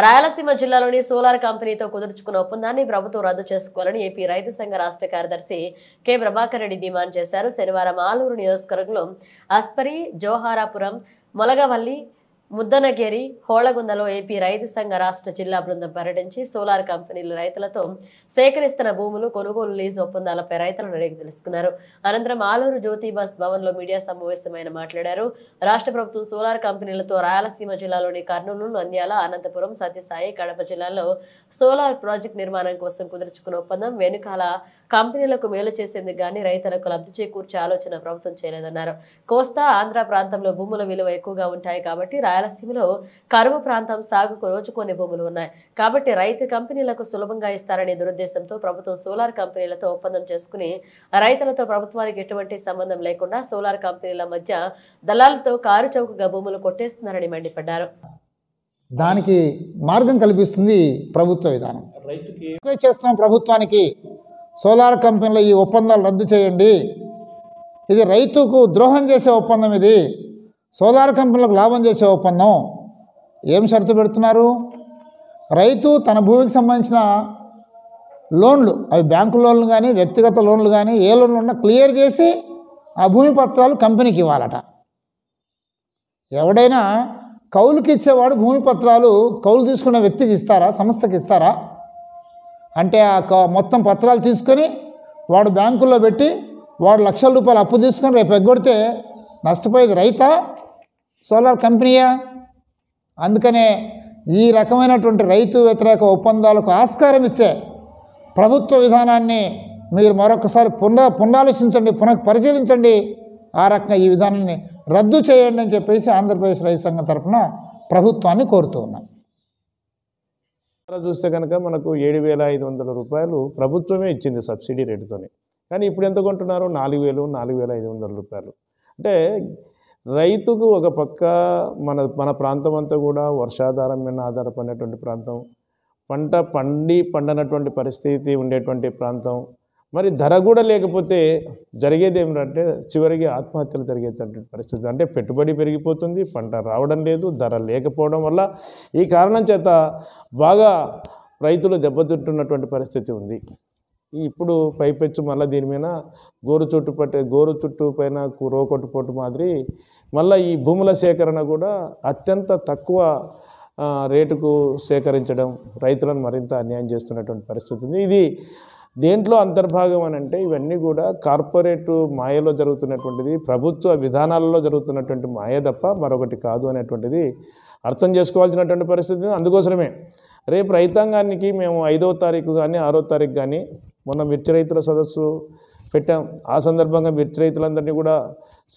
రాయలసీమ జిల్లాలోని సోలార్ కంపెనీతో కుదుర్చుకున్న ఒప్పందాన్ని ప్రభుత్వం రద్దు చేసుకోవాలని ఏపీ రైతు సంఘ రాష్ట్ర కార్యదర్శి కె ప్రభాకర్ రెడ్డి డిమాండ్ చేశారు. శనివారం ఆలూరు నియోజకవర్గంలో అస్పరి, జోహారాపురం, మొలగవల్లి, ముద్దనగేరి, హోళగుందలో ఏపీ రైతు సంఘ రాష్ట్ర జిల్లా బృందం పర్యటించి సోలార్ కంపెనీల రైతులతో సేకరిస్తున్న భూములు కొనుగోలు లీజు ఒప్పందాలపై రైతులను అడిగి తెలుసుకున్నారు. అనంతరం ఆలూరు జ్యోతి బస్ భవన్ లో మీడియా సమావేశమైన మాట్లాడారు. రాష్ట్ర ప్రభుత్వం సోలార్ కంపెనీలతో రాయలసీమ జిల్లాలోని కర్నూలు, నంద్యాల, అనంతపురం, సత్యసాయి, కడప జిల్లాల్లో సోలార్ ప్రాజెక్టు నిర్మాణం కోసం కుదుర్చుకున్న ఒప్పందం వెనుకాల కంపెనీలకు మేలు చేసేందుకు గానీ రైతులకు లబ్ధి చేకూర్చే ఆలోచన ప్రభుత్వం చేయలేదన్నారు. కోస్తా, ఆంధ్ర ప్రాంతంలో భూముల విలువ ఎక్కువగా ఉంటాయి కాబట్టి రాయలసీమలో కరువు ప్రాంతం సాగుకు రోజు కొన్ని భూములు ఉన్నాయి కాబట్టి రైతు కంపెనీలకు సులభంగా ఇస్తారనే దురుద్దేశంతో ప్రభుత్వం సోలార్ కంపెనీలతో ఒప్పందం చేసుకుని రైతులతో ప్రభుత్వానికి ఎటువంటి సంబంధం లేకుండా సోలార్ కంపెనీల మధ్య దళాలతో కారు చౌకగా భూములు కొట్టేస్తున్నారని మండిపడ్డారు. దానికి మార్గం కల్పిస్తుంది ప్రభుత్వ విధానం. రిక్వెస్ట్ చేస్తున్నాం ప్రభుత్వానికి, సోలార్ కంపెనీల ఈ ఒప్పందాలు రద్దు చేయండి. ఇది రైతుకు ద్రోహం చేసే ఒప్పందం, ఇది సోలార్ కంపెనీలకు లాభం చేసే ఒప్పందం. ఏం షరతు పెడుతున్నారు? రైతు తన భూమికి సంబంధించిన లోన్లు, అవి బ్యాంకు లోన్లు కానీ వ్యక్తిగత లోన్లు కానీ ఏ లోన్లు ఉన్నా క్లియర్ చేసి ఆ భూమి పత్రాలు కంపెనీకి ఇవ్వాలట. ఎవడైనా కౌలుకి ఇచ్చేవాడు భూమి పత్రాలు కౌలు తీసుకున్న వ్యక్తికి ఇస్తారా, సంస్థకి ఇస్తారా? అంటే ఆ మొత్తం పత్రాలు తీసుకొని వాడు బ్యాంకుల్లో పెట్టి వాడు లక్షల రూపాయలు అప్పు తీసుకొని రేపు ఎగ్గొడితే నష్టపోయేది రైతా, సోలార్ కంపెనీయా? అందుకనే ఈ రకమైనటువంటి రైతు వ్యతిరేక ఒప్పందాలకు ఆస్కారం ఇచ్చే ప్రభుత్వ విధానాన్ని మీరు మరొకసారి పునరాలోచించండి, పరిశీలించండి. ఆ రకంగా ఈ విధానాన్ని రద్దు చేయండి అని చెప్పేసి ఆంధ్రప్రదేశ్ రైతు సంఘం తరఫున ప్రభుత్వాన్ని కోరుతూ ఉన్నాం. చూస్తే కనుక మనకు 7,500 రూపాయలు ప్రభుత్వమే ఇచ్చింది సబ్సిడీ రేటుతోనే. కానీ ఇప్పుడు ఎంత కొంటున్నారు? 4,000, 4,500 రూపాయలు. అంటే రైతుకు ఒక పక్క మన ప్రాంతం అంతా కూడా వర్షాధారం మీద ఆధారపడినటువంటి ప్రాంతం, పంట పండనటువంటి పరిస్థితి ఉండేటువంటి ప్రాంతం. మరి ధర కూడా లేకపోతే జరిగేది ఏమిటంటే చివరికి ఆత్మహత్యలు జరిగేటటువంటి పరిస్థితి. అంటే పెట్టుబడి పెరిగిపోతుంది, పంట రావడం లేదు, ధర లేకపోవడం వల్ల ఈ కారణం చేత బాగా రైతులు దెబ్బతింటున్నటువంటి పరిస్థితి ఉంది. ఇప్పుడు పైపెచ్చు మళ్ళీ దీని మీద గోరు చుట్టు పైన రోకొట్టుపోటు మాదిరి మళ్ళీ ఈ భూముల సేకరణ కూడా అత్యంత తక్కువ రేటుకు సేకరించడం రైతులను మరింత అన్యాయం చేస్తున్నటువంటి పరిస్థితి ఉంది. ఇది దేంట్లో అంతర్భాగం అని అంటే ఇవన్నీ కూడా కార్పొరేటు మాయలో జరుగుతున్నటువంటిది, ప్రభుత్వ విధానాలలో జరుగుతున్నటువంటి మాయ తప్ప మరొకటి కాదు అనేటువంటిది అర్థం చేసుకోవాల్సినటువంటి పరిస్థితి. అందుకోసమే రేపు రైతాంగానికి మేము 5వ తారీఖు కానీ 6వ తారీఖు కానీ మొన్న మిర్చి రైతుల సదస్సు పెట్టాం. ఆ సందర్భంగా మిర్చి రైతులందరినీ కూడా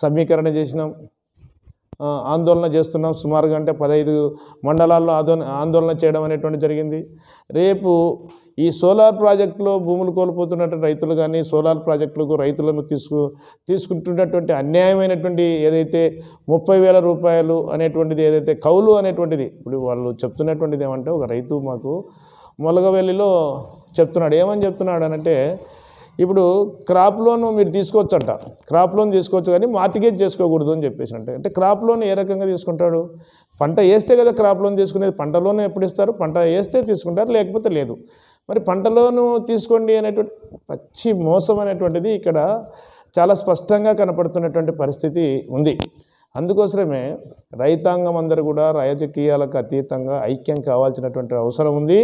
సమీకరణ చేసినాం, ఆందోళన చేస్తున్నాం. సుమారుగా అంటే 15 మండలాల్లో ఆందోళన చేయడం అనేటువంటి జరిగింది. రేపు ఈ సోలార్ ప్రాజెక్టులో భూములు కోల్పోతున్నటువంటి రైతులు కానీ సోలార్ ప్రాజెక్టులకు రైతులను తీసుకుంటున్నటువంటి అన్యాయమైనటువంటి ఏదైతే 30,000 రూపాయలు అనేటువంటిది ఏదైతే కౌలు అనేటువంటిది, ఇప్పుడు వాళ్ళు చెప్తున్నటువంటిది ఏమంటే ఒక రైతు మాకు మొలగవెల్లిలో చెప్తున్నాడు. ఏమని చెప్తున్నాడు అనంటే ఇప్పుడు క్రాప్ లోన్ మీరు తీసుకోవచ్చంట, క్రాప్ లోన్ తీసుకోవచ్చు కానీ మార్టిగేజ్ చేసుకోకూడదు అని చెప్పేసి. అంటే క్రాప్ లోన్ ఏ రకంగా తీసుకుంటాడు? పంట వేస్తే కదా క్రాప్ లోన్ తీసుకునేది. పంట లోన్ ఎప్పుడు ఇస్తారు? పంట వేస్తే తీసుకుంటారు, లేకపోతే లేదు. మరి పంట లోను తీసుకోండి అనేటువంటి పచ్చి మోసం అనేటువంటిది ఇక్కడ చాలా స్పష్టంగా కనపడుతున్నటువంటి పరిస్థితి ఉంది. అందుకోసమే రైతాంగం అందరూ కూడా రాజకీయాలకు అతీతంగా ఐక్యం కావాల్సినటువంటి అవసరం ఉంది.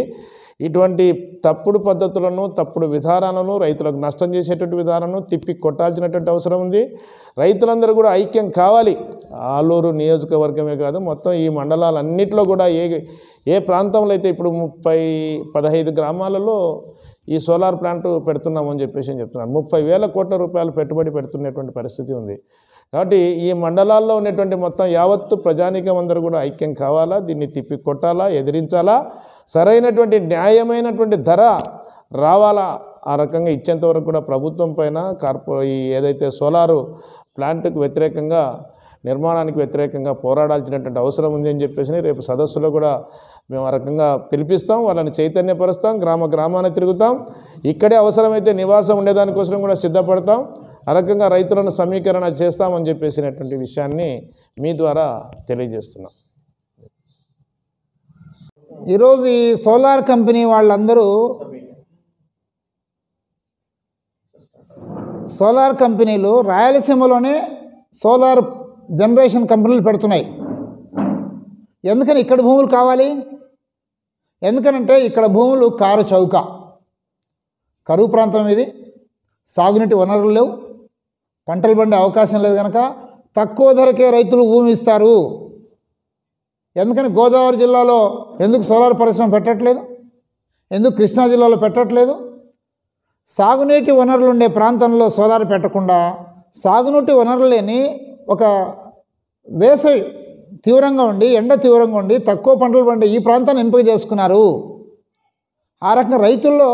ఇటువంటి తప్పుడు పద్ధతులను, తప్పుడు విధానాలను, రైతులకు నష్టం చేసేటువంటి విధానాలను తిప్పి కొట్టాల్సినటువంటి అవసరం ఉంది. రైతులందరూ కూడా ఐక్యం కావాలి. ఆలూరు నియోజకవర్గమే కాదు, మొత్తం ఈ మండలాలన్నింటిలో కూడా ఏ ప్రాంతంలో అయితే ఇప్పుడు 15 గ్రామాలలో ఈ సోలార్ ప్లాంట్ పెడుతున్నామని చెప్పేసి చెప్తున్నారు. 30,000 కోట్ల రూపాయలు పెట్టుబడి పెడుతున్నటువంటి పరిస్థితి ఉంది. కాబట్టి ఈ మండలాల్లో ఉన్నటువంటి మొత్తం యావత్తు ప్రజానీకం అందరూ కూడా ఐక్యం కావాలా, దీన్ని తిప్పి కొట్టాలా, ఎదిరించాలా, సరైనటువంటి న్యాయమైనటువంటి ధర రావాలా. ఆ రకంగా ఇచ్చేంత వరకు కూడా ప్రభుత్వం పైన ఏదైతే సోలారు ప్లాంట్కు వ్యతిరేకంగా, నిర్మాణానికి వ్యతిరేకంగా పోరాడాల్సినటువంటి అవసరం ఉంది అని చెప్పేసి రేపు సదస్సులో కూడా మేము ఆ రకంగా పిలిపిస్తాం, వాళ్ళని చైతన్యపరుస్తాం, గ్రామాన తిరుగుతాం. ఇక్కడే అవసరమైతే నివాసం ఉండేదానికోసం కూడా సిద్ధపడతాం. ఆ రకంగా రైతులను సమీకరణ చేస్తామని చెప్పేసినటువంటి విషయాన్ని మీ ద్వారా తెలియజేస్తున్నాం. ఈరోజు ఈ సోలార్ కంపెనీ వాళ్ళందరూ సోలార్ కంపెనీలు రాయలసీమలోనే సోలార్ జనరేషన్ కంపెనీలు పెడుతున్నాయి. ఎందుకని ఇక్కడ భూములు కావాలి? ఎందుకనంటే ఇక్కడ భూములు కారు చౌక, కరువు ప్రాంతం ఇది, సాగునీటి వనరులు లేవు, పంటలు పండే అవకాశం లేదు కనుక తక్కువ ధరకే రైతులు భూమి ఇస్తారు. ఎందుకని గోదావరి జిల్లాలో ఎందుకు సోలార్ పరిశ్రమ పెట్టట్లేదు? ఎందుకు కృష్ణా జిల్లాలో పెట్టట్లేదు? సాగునీటి వనరులు ఉండే ప్రాంతంలో సోలార్ పెట్టకుండా సాగునీటి వనరులు లేని ఒక వేసవి తీవ్రంగా ఉండి ఎండ తీవ్రంగా ఉండి తక్కువ పంటలు పండే ఈ ప్రాంతాన్ని ఎంపిక చేసుకున్నారు. ఆ రకంగా రైతుల్లో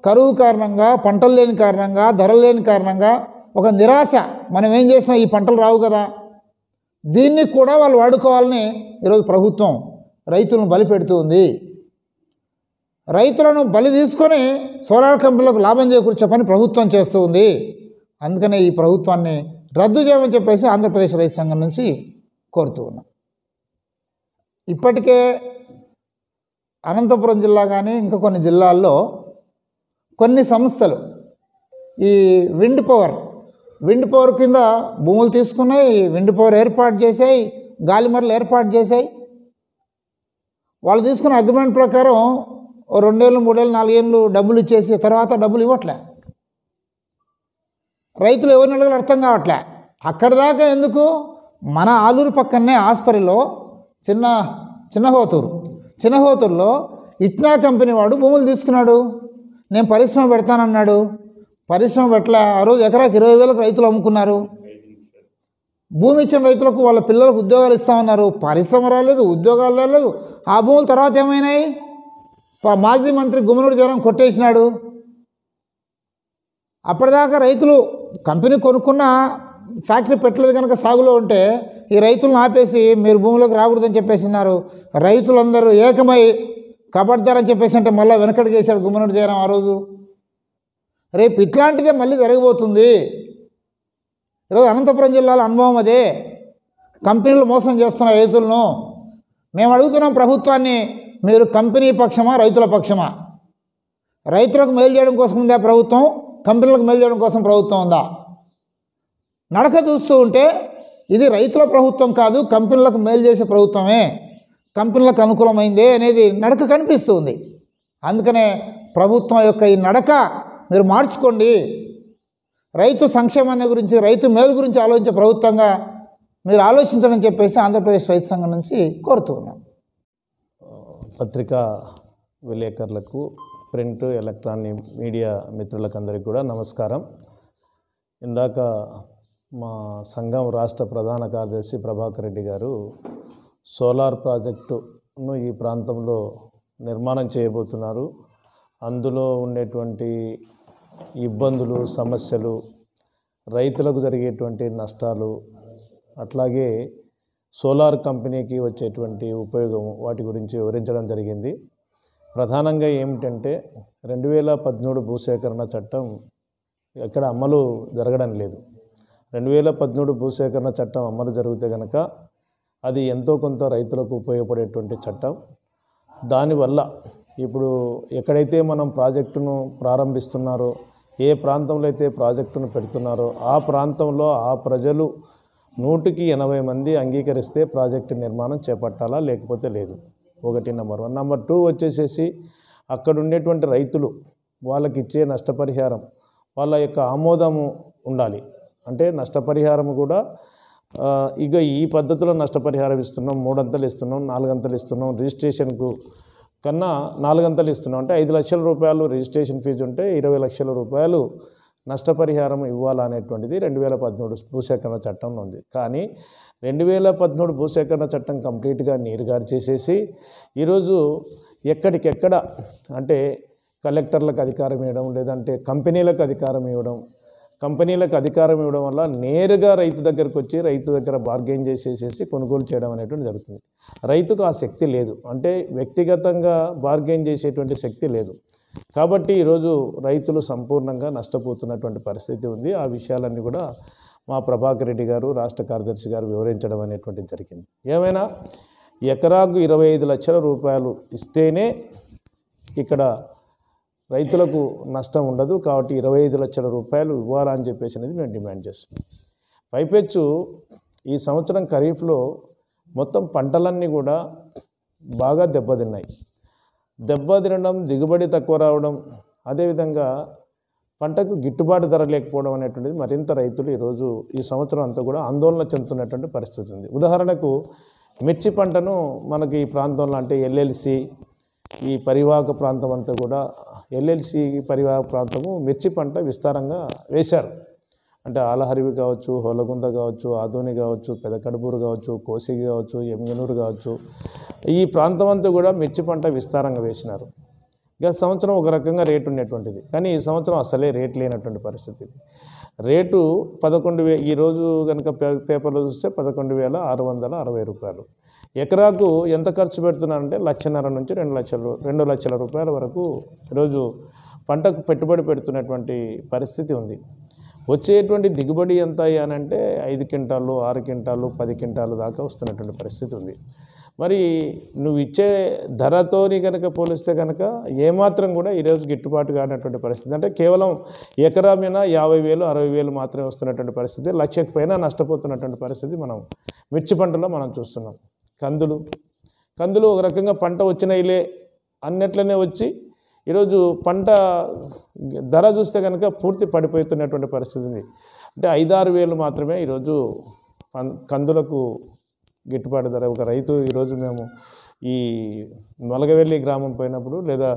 కరువు కారణంగా, పంటలు లేని కారణంగా, ధరలు లేని కారణంగా ఒక నిరాశ, మనం ఏం చేసినా ఈ పంటలు రావు కదా, దీన్ని కూడా వాళ్ళు వాడుకోవాలని ఈరోజు ప్రభుత్వం రైతులను బలి పెడుతూ ఉంది. రైతులను బలి తీసుకొని సోలార్ కంపెనీలకు లాభం చేకూర్చే పని ప్రభుత్వం చేస్తూ ఉంది. అందుకనే ఈ ప్రభుత్వాన్ని రద్దు చేయమని చెప్పేసి ఆంధ్రప్రదేశ్ రైతు సంఘం నుంచి కోరుతూ ఉన్నాం. ఇప్పటికే అనంతపురం జిల్లా కానీ ఇంకా కొన్ని జిల్లాల్లో కొన్ని సంస్థలు ఈ విండ్ పవర్ కింద భూములు తీసుకున్నాయి, విండ్ పవర్ ఏర్పాటు చేసాయి, గాలిమరలు ఏర్పాటు చేసాయి. వాళ్ళు తీసుకున్న అగ్రిమెంట్ ప్రకారం 2 ఏళ్ళు 3 ఏళ్ళు 4 ఏళ్ళు డబ్బులు ఇచ్చేసి తర్వాత డబ్బులు ఇవ్వట్లే. రైతులు ఎవరిని అడగాలో అర్థం కావట్లే. అక్కడి దాకా ఎందుకు? మన ఆలూరు పక్కనే ఆస్పరిలో చిన్నహోతూరులో ఇట్నా కంపెనీ వాడు భూములు తీసుకున్నాడు. నేను పరిశ్రమ పెడతానన్నాడు, పరిశ్రమ పెట్టలే. ఆ రోజు ఎకరాకి 20,000కు రైతులు అమ్ముకున్నారు. భూమి ఇచ్చిన రైతులకు వాళ్ళ పిల్లలకు ఉద్యోగాలు ఇస్తామన్నారు. పరిశ్రమ రాలేదు, ఉద్యోగాలు రాలేదు. ఆ భూముల తర్వాత ఏమైనాయి? మాజీ మంత్రి గుమ్మనూరు జనం కొట్టేసినాడు. అప్పటిదాకా రైతులు కంపెనీ కొనుక్కున్న ఫ్యాక్టరీ పెట్టలేదు కనుక సాగులో ఉంటే ఈ రైతులను ఆపేసి మీరు భూమిలోకి రాకూడదని చెప్పేసినారు. రైతులందరూ ఏకమై కబడ్దారని చెప్పేసి అంటే మళ్ళీ వెనకడికి వేశాడు గుమ్మనూరు జనం ఆ రోజు. రేపు ఇట్లాంటిదే మళ్ళీ జరగబోతుంది. ఈరోజు అనంతపురం జిల్లాలో అనుభవం అదే. కంపెనీలు మోసం చేస్తున్న రైతులను మేము అడుగుతున్నాం ప్రభుత్వాన్ని, మీరు కంపెనీ పక్షమా రైతుల పక్షమా? రైతులకు మేలు చేయడం కోసం ఉందా ప్రభుత్వం? కంపెనీలకు మేలు చేయడం కోసం ప్రభుత్వం ఉందా? నడక చూస్తూ ఉంటే ఇది రైతుల ప్రభుత్వం కాదు, కంపెనీలకు మేలు చేసే ప్రభుత్వమే, కంపెనీలకు అనుకూలమైందే అనేది నడక కనిపిస్తుంది. అందుకనే ప్రభుత్వం యొక్క ఈ నడక మీరు మార్చుకోండి. రైతు సంక్షేమాన్ని గురించి, రైతు మేలు గురించి ఆలోచించే ప్రభుత్వంగా మీరు ఆలోచించడం చెప్పేసి ఆంధ్రప్రదేశ్ రైతు సంఘం నుంచి కోరుతూ ఉన్నాం. పత్రికా విలేకరులకు, ప్రింట్, ఎలక్ట్రానిక్ మీడియా మిత్రులకు అందరికీ కూడా నమస్కారం. ఇందాక మా సంఘం రాష్ట్ర ప్రధాన కార్యదర్శి ప్రభాకర్ రెడ్డి గారు సోలార్ ప్రాజెక్టును ఈ ప్రాంతంలో నిర్మాణం చేయబోతున్నారు. అందులో ఉండేటువంటి ఇబ్బందులు, సమస్యలు, రైతులకు జరిగేటువంటి నష్టాలు, అట్లాగే సోలార్ కంపెనీకి వచ్చేటువంటి ఉపయోగం, వాటి గురించి వివరించడం జరిగింది. ప్రధానంగా ఏమిటంటే 2013 భూసేకరణ చట్టం ఎక్కడ అమలు జరగడం లేదు. 2013 భూసేకరణ చట్టం అమలు జరిగితే కనుక అది ఎంతో కొంత రైతులకు ఉపయోగపడేటువంటి చట్టం. దానివల్ల ఇప్పుడు ఎక్కడైతే మనం ప్రాజెక్టును ప్రారంభిస్తున్నారో, ఏ ప్రాంతంలో అయితే ప్రాజెక్టును పెడుతున్నారో ఆ ప్రాంతంలో ఆ ప్రజలు 100కి 80 మంది అంగీకరిస్తే ప్రాజెక్టు నిర్మాణం చేపట్టాలా, లేకపోతే లేదు. ఒకటి నెంబర్ 1. నెంబర్ 2 వచ్చేసేసి అక్కడ ఉండేటువంటి రైతులు వాళ్ళకి ఇచ్చే నష్టపరిహారం వాళ్ళ యొక్క ఆమోదము ఉండాలి. అంటే నష్టపరిహారం కూడా ఇక ఈ పద్ధతిలో నష్టపరిహారం ఇస్తున్నాం, 3 అంతలు ఇస్తున్నాం, 4 అంతలు ఇస్తున్నాం, రిజిస్ట్రేషన్కు కన్నా 4 అంతలు ఇస్తున్నాం అంటే 5 లక్షల రూపాయలు రిజిస్ట్రేషన్ ఫీజు ఉంటే 20 లక్షల రూపాయలు నష్టపరిహారం ఇవ్వాలనేటువంటిది 2013 భూసేకరణ చట్టంలో ఉంది. కానీ 2013 భూసేకరణ చట్టం కంప్లీట్గా నీరుగారు చేసేసి ఈరోజు ఎక్కడికెక్కడ అంటే కలెక్టర్లకు అధికారం ఇవ్వడం, లేదంటే కంపెనీలకు అధికారం ఇవ్వడం, కంపెనీలకు అధికారం ఇవ్వడం వల్ల నేరుగా రైతు దగ్గరకు వచ్చి రైతు దగ్గర బార్గెయిన్ చేసేసేసి కొనుగోలు చేయడం అనేటువంటి జరుగుతుంది. రైతుకు ఆ శక్తి లేదు, అంటే వ్యక్తిగతంగా బార్గెయిన్ చేసేటువంటి శక్తి లేదు. కాబట్టి ఈరోజు రైతులు సంపూర్ణంగా నష్టపోతున్నటువంటి పరిస్థితి ఉంది. ఆ విషయాలన్నీ కూడా మా ప్రభాకర్ రెడ్డి గారు రాష్ట్ర కార్యదర్శి గారు వివరించడం అనేటువంటిది జరిగింది. ఏమైనా ఎకరాకు 25 లక్షల రూపాయలు ఇస్తేనే ఇక్కడ రైతులకు నష్టం ఉండదు. కాబట్టి 25 లక్షల రూపాయలు ఇవ్వాలా అని చెప్పేసి అనేది మేము డిమాండ్ చేస్తున్నాం. పైపెచ్చు ఈ సంవత్సరం ఖరీఫ్లో మొత్తం పంటలన్నీ కూడా బాగా దెబ్బతిన్నాయి. దెబ్బతినడం, దిగుబడి తక్కువ రావడం, అదేవిధంగా పంటకు గిట్టుబాటు ధర లేకపోవడం అనేటువంటిది మరింత రైతులు ఈరోజు ఈ సంవత్సరం అంతా కూడా ఆందోళన చెందుతున్నటువంటి పరిస్థితి ఉంది. ఉదాహరణకు మిర్చి పంటను మనకి ఈ ప్రాంతంలో అంటే ఎల్ఎల్సి ఈ పరివాహక ప్రాంతం అంతా కూడా ఎల్ఎల్సి పరివాహక ప్రాంతము మిర్చి పంట విస్తారంగా వేశారు. అంటే ఆలహరివి కావచ్చు, హోలగుంద కావచ్చు, ఆదోని కావచ్చు, పెదకడుపూరు కావచ్చు, కోసిగి కావచ్చు, ఎమ్మిగనూరు కావచ్చు, ఈ ప్రాంతం అంతా కూడా మిర్చి పంట విస్తారంగా వేసినారు. గత సంవత్సరం ఒక రకంగా రేటు ఉండేటువంటిది, కానీ ఈ సంవత్సరం అసలే రేట్ లేనటువంటి పరిస్థితి. రేటు 11,000 ఈరోజు కనుక పేపర్లో చూస్తే 11,660 రూపాయలు. ఎకరాకు ఎంత ఖర్చు పెడుతున్నారంటే 1,50,000 నుంచి 2 లక్షల రూపాయల వరకు ఈరోజు పంటకు పెట్టుబడి పెడుతున్నటువంటి పరిస్థితి ఉంది. వచ్చేటువంటి దిగుబడి ఎంత అనంటే 5 క్వింటాలు, 6 క్వింటాలు, 10 క్వింటాలు దాకా వస్తున్నటువంటి పరిస్థితి ఉంది. మరి నువ్వు ఇచ్చే ధరతోని కనుక పోలిస్తే కనుక ఏమాత్రం కూడా ఈరోజు గిట్టుబాటు కానటువంటి పరిస్థితి. అంటే కేవలం ఎకరా మీద 50,000, 60,000 మాత్రమే వస్తున్నటువంటి పరిస్థితి. 1,00,000 పైన నష్టపోతున్నటువంటి పరిస్థితి మనం మిర్చి పంటలో మనం చూస్తున్నాం. కందులు ఒక రకంగా పంట వచ్చినాయిలే అన్నట్లనే వచ్చి ఈరోజు పంట ధర చూస్తే కనుక పూర్తి పడిపోతున్నటువంటి పరిస్థితి ఉంది. అంటే 5-6 వేలు మాత్రమే ఈరోజు కందులకు గిట్టుబాటు ధర. ఒక రైతు ఈరోజు మేము ఈ మొలగవెల్లి గ్రామం పోయినప్పుడు లేదా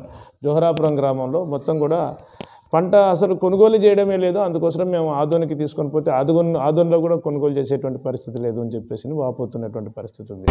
జోహరాపురం గ్రామంలో మొత్తం కూడా పంట అసలు కొనుగోలు చేయడమే లేదు. అందుకోసం మేము ఆదోనికి తీసుకొని పోతే ఆదోన్లో కూడా కొనుగోలు చేసేటువంటి పరిస్థితి లేదు అని చెప్పేసి వాపోతున్నటువంటి పరిస్థితి ఉంది.